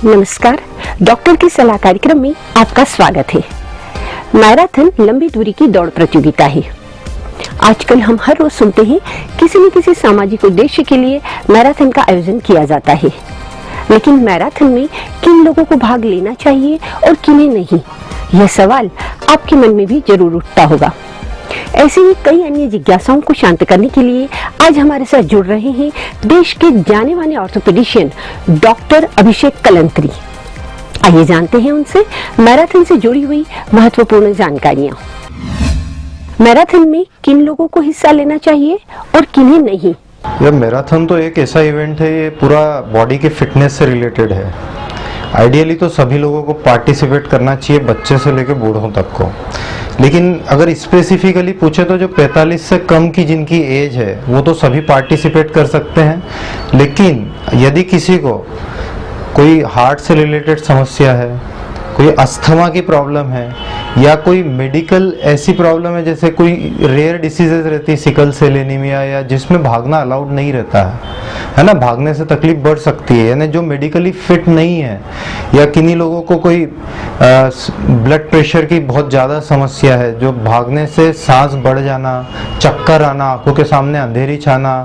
नमस्कार, डॉक्टर की सलाह कार्यक्रम में आपका स्वागत है। मैराथन लंबी दूरी की दौड़ प्रतियोगिता है। आजकल हम हर रोज सुनते हैं किसी न किसी सामाजिक उद्देश्य के लिए मैराथन का आयोजन किया जाता है, लेकिन मैराथन में किन लोगों को भाग लेना चाहिए और किन्हें नहीं, यह सवाल आपके मन में भी जरूर उठता होगा। ऐसे ही कई अन्य जिज्ञासाओं को शांत करने के लिए आज हमारे साथ जुड़ रहे हैं देश के जाने माने ऑर्थोपेडिशियन डॉक्टर अभिषेक कलंत्री। आइए जानते हैं उनसे मैराथन से जुड़ी हुई महत्वपूर्ण जानकारियां। मैराथन में किन लोगों को हिस्सा लेना चाहिए और किन्हें नहीं? यह मैराथन तो एक ऐसा इवेंट है, ये पूरा बॉडी के फिटनेस से रिलेटेड है। आइडियली तो सभी लोगों को पार्टिसिपेट करना चाहिए, बच्चे से लेकर बूढ़ों तक को। लेकिन अगर स्पेसिफिकली पूछे तो जो 45 से कम की जिनकी एज है वो तो सभी पार्टिसिपेट कर सकते हैं। लेकिन यदि किसी को कोई हार्ट से रिलेटेड समस्या है, कोई अस्थमा की प्रॉब्लम है या कोई मेडिकल ऐसी प्रॉब्लम है, जैसे कोई रेयर डिसीजेज रहती है, सिकल सेल एनीमिया, या जिसमें भागना अलाउड नहीं रहता है ना, भागने से तकलीफ बढ़ सकती है, यानी जो मेडिकली फिट नहीं है, या किन्हीं लोगों को कोई ब्लड प्रेशर की बहुत ज़्यादा समस्या है, जो भागने से सांस बढ़ जाना, चक्कर आना, आंखों के सामने अंधेरी छाना,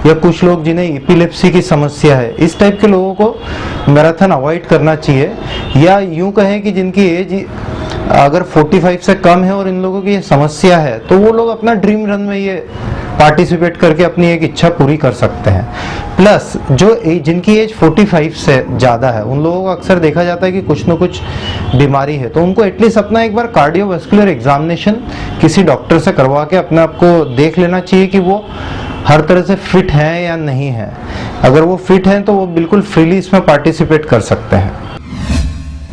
या कुछ लोग जिन्हें एपिलेप्सी की समस्या है, इस टाइप के लोगों को मैराथन अवॉइड करना चाहिए। या यूं कहें कि जिनकी एज अगर 45 से कम है और इन लोगों की ये समस्या है, तो वो लोग अपना ड्रीम रन में ये पार्टिसिपेट करके अपनी एक इच्छा पूरी कर सकते हैं। प्लस जो जिनकी एज 45 से ज़्यादा है, उन लोगों को अक्सर देखा जाता है कि कुछ न कुछ बीमारी है, तो उनको एटलीस्ट अपना एक बार कार्डियोवैस्कुलर एग्जामिनेशन किसी डॉक्टर से करवा के अपने आप को देख लेना चाहिए कि वो हर तरह से फिट हैं या नहीं है। अगर वो फिट हैं तो वो बिल्कुल फ्रीली इसमें पार्टिसिपेट कर सकते हैं।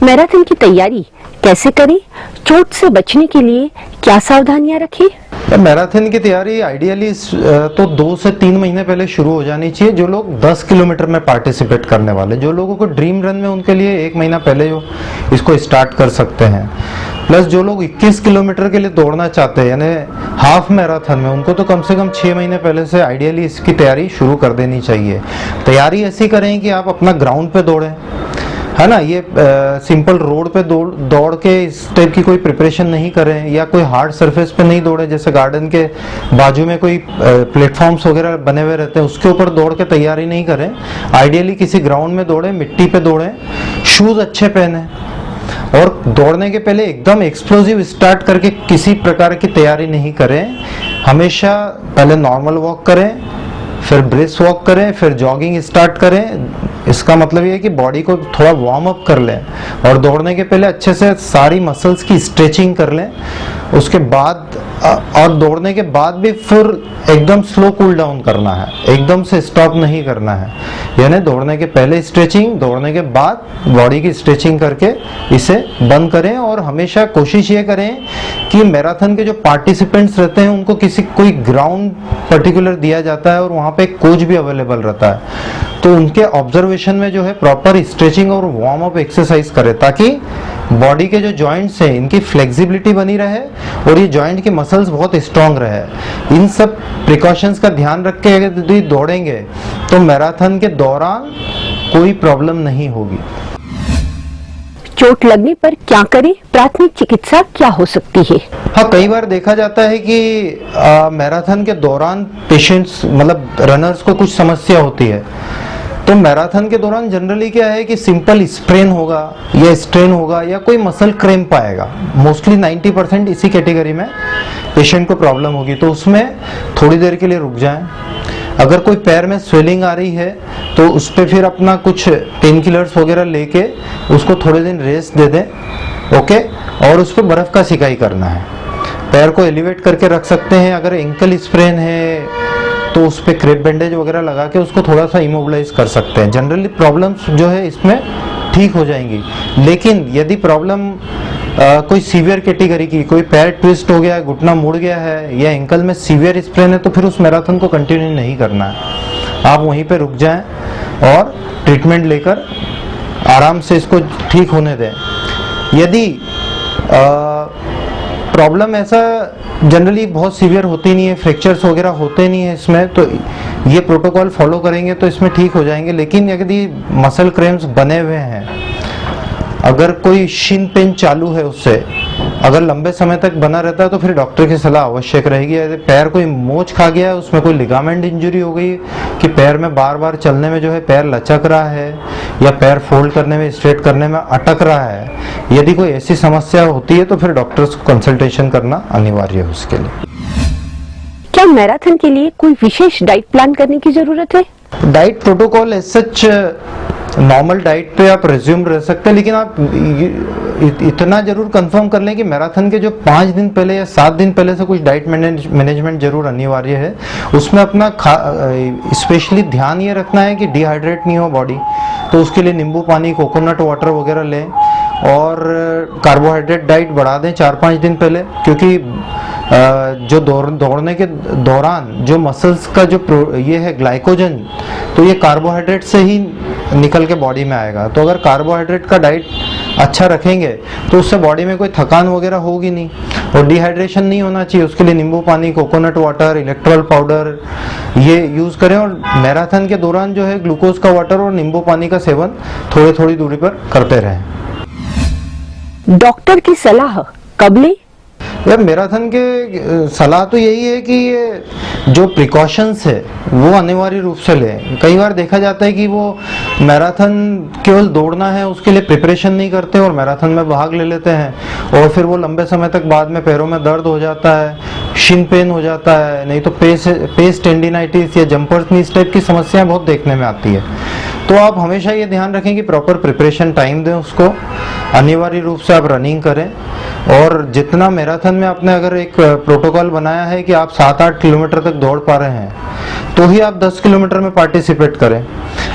मैराथन की तैयारी कैसे करें? चोट से बचने के लिए क्या सावधानियां रखें? मैराथन की तैयारी आइडियली तो 2 से 3 महीने पहले शुरू हो जानी चाहिए। जो लोग 10 किलोमीटर में पार्टिसिपेट करने वाले, जो लोगों को ड्रीम रन में, उनके लिए 1 महीना पहले जो इसको स्टार्ट कर सकते हैं। प्लस जो लोग 21 किलोमीटर के लिए दौड़ना चाहते हैं, यानी हाफ मैराथन में, उनको तो कम से कम 6 महीने पहले से आइडियली इसकी तैयारी शुरू कर देनी चाहिए। तैयारी ऐसी करें कि आप अपना ग्राउंड पे दौड़ें, है ना, ये सिंपल रोड पे दौड़ के इस टाइप की कोई प्रिपरेशन नहीं करें, या कोई हार्ड सरफेस पे नहीं दौड़े, जैसे गार्डन के बाजू में कोई प्लेटफॉर्म्स वगैरह बने हुए रहते हैं, उसके ऊपर दौड़ के तैयारी नहीं करें। आइडियली किसी ग्राउंड में दौड़ें, मिट्टी पे दौड़ें, शूज अच्छे पहने, और दौड़ने के पहले एकदम एक्सप्लोसिव स्टार्ट करके किसी प्रकार की तैयारी नहीं करें। हमेशा पहले नॉर्मल वॉक करें, फिर ब्रिस्क वॉक करें, फिर जॉगिंग स्टार्ट करें। इसका मतलब ये है कि बॉडी को थोड़ा वार्म अप कर लें, और दौड़ने के पहले अच्छे से सारी मसल्स की स्ट्रेचिंग कर लें। उसके बाद और दौड़ने के बाद भी फिर एकदम स्लो कूल डाउन करना है, एकदम से स्टॉप नहीं करना है। यानी दौड़ने के पहले स्ट्रेचिंग, दौड़ने के बाद बॉडी की स्ट्रेचिंग करके इसे बंद करें। और हमेशा कोशिश ये करें कि मैराथन के जो पार्टिसिपेंट्स रहते हैं उनको कोई ग्राउंड पर्टिकुलर दिया जाता है, और वहाँ पे कोच भी अवेलेबल रहता है, तो उनके ऑब्जर्वेशन में जो है प्रॉपर स्ट्रेचिंग और वार्म अप एक्सरसाइज करें, ताकि बॉडी के जो जॉइंट्स हैं इनकी फ्लेक्सिबिलिटी बनी रहे और ये जॉइंट की मसल्स बहुत स्ट्रांग रहे। इन सब प्रिकॉशंस का ध्यान रख के अगर दौड़ेंगे तो मैराथन के दौरान कोई प्रॉब्लम नहीं होगी। चोट लगने पर क्या करें? प्राथमिक चिकित्सा क्या हो सकती है? हाँ, कई बार देखा जाता है कि मैराथन के दौरान पेशेंट्स, मतलब रनर्स को कुछ समस्या होती है। तो मैराथन के दौरान जनरली क्या है कि सिंपल स्प्रेन होगा या स्ट्रेन होगा या कोई मसल क्रैम्प आएगा। मोस्टली 90% इसी कैटेगरी में पेशेंट को प्रॉब्लम होगी, तो उसमें थोड़ी देर के लिए रुक जाएं। अगर कोई पैर में स्वेलिंग आ रही है तो उस पर फिर अपना कुछ पेन किलर्स वगैरह लेके उसको थोड़े दिन रेस्ट दे दें, ओके। और उस पर बर्फ का सिकाई करना है, पैर को एलिवेट करके रख सकते हैं। अगर एंकल स्प्रेन है तो उस पर क्रेप बैंडेज वगैरह लगा के उसको थोड़ा सा इमोबिलाइज कर सकते हैं। जनरली प्रॉब्लम्स जो है इसमें ठीक हो जाएंगी। लेकिन यदि प्रॉब्लम कोई सीवियर कैटेगरी की, कोई पैर ट्विस्ट हो गया है, घुटना मुड़ गया है, या एंकल में सीवियर स्प्रेन है, तो फिर उस मैराथन को कंटिन्यू नहीं करना है। आप वहीं पे रुक जाएं और ट्रीटमेंट लेकर आराम से इसको ठीक होने दें। यदि प्रॉब्लम ऐसा जनरली बहुत सीवियर होती नहीं है, फ्रैक्चर्स वगैरह होते नहीं है इसमें, तो ये प्रोटोकॉल फॉलो करेंगे तो इसमें ठीक हो जाएंगे। लेकिन यदि मसल क्रैम्प्स बने हुए हैं अगर कोई शिन पेन चालू है उससे, अगर लंबे समय तक बना रहता है तो फिर डॉक्टर की सलाह आवश्यक रहेगी। यदि पैर कोई मोच खा गया है, उसमें कोई लिगामेंट इंजरी हो गई कि पैर में बार बार चलने में जो है पैर लचक रहा है या पैर फोल्ड करने में, स्ट्रेट करने में अटक रहा है, यदि कोई ऐसी समस्या होती है तो फिर डॉक्टर्स को कंसल्टेशन करना अनिवार्य है उसके लिए। क्या मैराथन के लिए कोई विशेष डाइट प्लान करने की जरूरत है? Diet protocol as such normal diet पे आप रिज्यूम रह सकते हैं, लेकिन आप इतना जरूर कंफर्म कर लें कि मैराथन के जो 5 दिन पहले या 7 दिन पहले से कुछ डाइट मैनेजमेंट जरूर अनिवार्य है। उसमें अपना स्पेशली ध्यान ये रखना है कि डिहाइड्रेट नहीं हो बॉडी, तो उसके लिए नींबू पानी, कोकोनट वाटर वगैरह लें और कार्बोहाइड्रेट डाइट बढ़ा दें 4-5 दिन पहले, क्योंकि जो दौड़ने के दौरान जो मसल्स का जो ये है ग्लाइकोजन, तो ये कार्बोहाइड्रेट से ही निकल के बॉडी में आएगा। तो अगर कार्बोहाइड्रेट का डाइट अच्छा रखेंगे तो उससे बॉडी में कोई थकान वगैरह होगी नहीं और डिहाइड्रेशन नहीं होना चाहिए। उसके लिए नींबू पानी, कोकोनट वाटर, इलेक्ट्रोल पाउडर ये यूज करें और मैराथन के दौरान जो है ग्लूकोज का वाटर और नींबू पानी का सेवन थोड़ी थोड़ी दूरी पर करते रहें। डॉक्टर की सलाह कब लें? यार मैराथन के सलाह तो यही है कि ये जो प्रिकॉशंस है वो अनिवार्य रूप से लें। कई बार देखा जाता है कि वो मैराथन केवल दौड़ना है उसके लिए प्रिपरेशन नहीं करते और मैराथन में भाग ले लेते हैं और फिर वो लंबे समय तक बाद में पैरों में दर्द हो जाता है, शिन पेन हो जाता है, नहीं तो पेस टेंडिनाइटिस या जंपर्स नी इस टाइप की समस्याएं बहुत देखने में आती है। तो आप हमेशा ये ध्यान रखें कि प्रॉपर प्रिपरेशन टाइम दें उसको, अनिवार्य रूप से आप रनिंग करें और जितना मैराथन में आपने अगर एक प्रोटोकॉल बनाया है कि आप 7-8 किलोमीटर तक दौड़ पा रहे हैं तो ही आप 10 किलोमीटर में पार्टिसिपेट करें।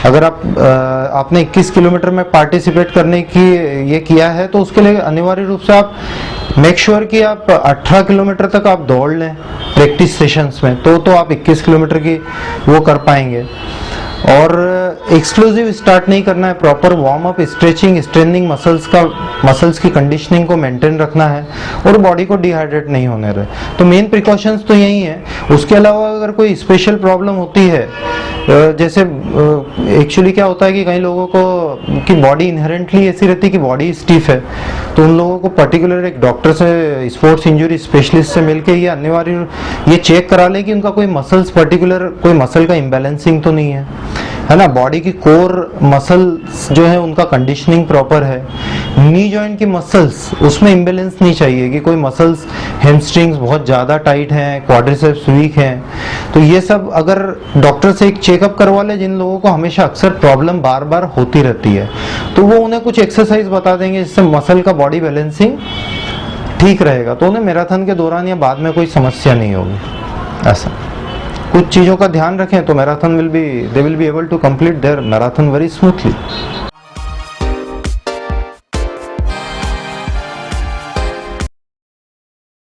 अगर आपने 21 किलोमीटर में पार्टिसिपेट करने की ये किया है तो उसके लिए अनिवार्य रूप से आप मेक श्योर कि आप 18 किलोमीटर तक आप दौड़ लें प्रैक्टिस सेशंस में, तो आप 21 किलोमीटर की वो कर पाएंगे। और एक्सक्लूसिव स्टार्ट नहीं करना है, proper warm up, stretching, straining muscles की कंडीशनिंग को मेंटेन रखना है और बॉडी को डिहाइड्रेट नहीं होने रहे। तो मेन प्रिकॉशंस तो यही है। उसके अलावा अगर कोई स्पेशल प्रॉब्लम होती है, जैसे एक्चुअली क्या होता है कि कई लोगों को की बॉडी इनहेरेंटली ऐसी रहती है कि बॉडी स्टिफ है, तो उन लोगों को पर्टिकुलर एक डॉक्टर से, स्पोर्ट्स इंजरी स्पेशलिस्ट से मिलके ये अनिवार्य ये चेक करा ले कि उनका कोई मसल्स पर्टिकुलर कोई मसल का इम्बैलेंसिंग तो नहीं है ना, बॉडी की कोर मसल्स जो है उनका कंडीशनिंग प्रॉपर है, नी जॉइंट की मसल्स उसमें इम्बैलेंस नहीं चाहिए कि कोई मसल्स हैमस्ट्रिंग्स बहुत ज़्यादा टाइट हैं, क्वाड्रिसेप्स वीक हैं। तो ये सब अगर डॉक्टर से एक चेकअप करवा ले, जिन लोगों को हमेशा अक्सर प्रॉब्लम बार बार होती रहती है, तो वो उन्हें कुछ एक्सरसाइज बता देंगे जिससे मसल का बॉडी बैलेंसिंग ठीक रहेगा, तो उन्हें मैराथन के दौरान या बाद में कोई समस्या नहीं होगी। ऐसा कुछ चीज़ों का ध्यान रखें तो marathon they will be able to complete their marathon very smoothly.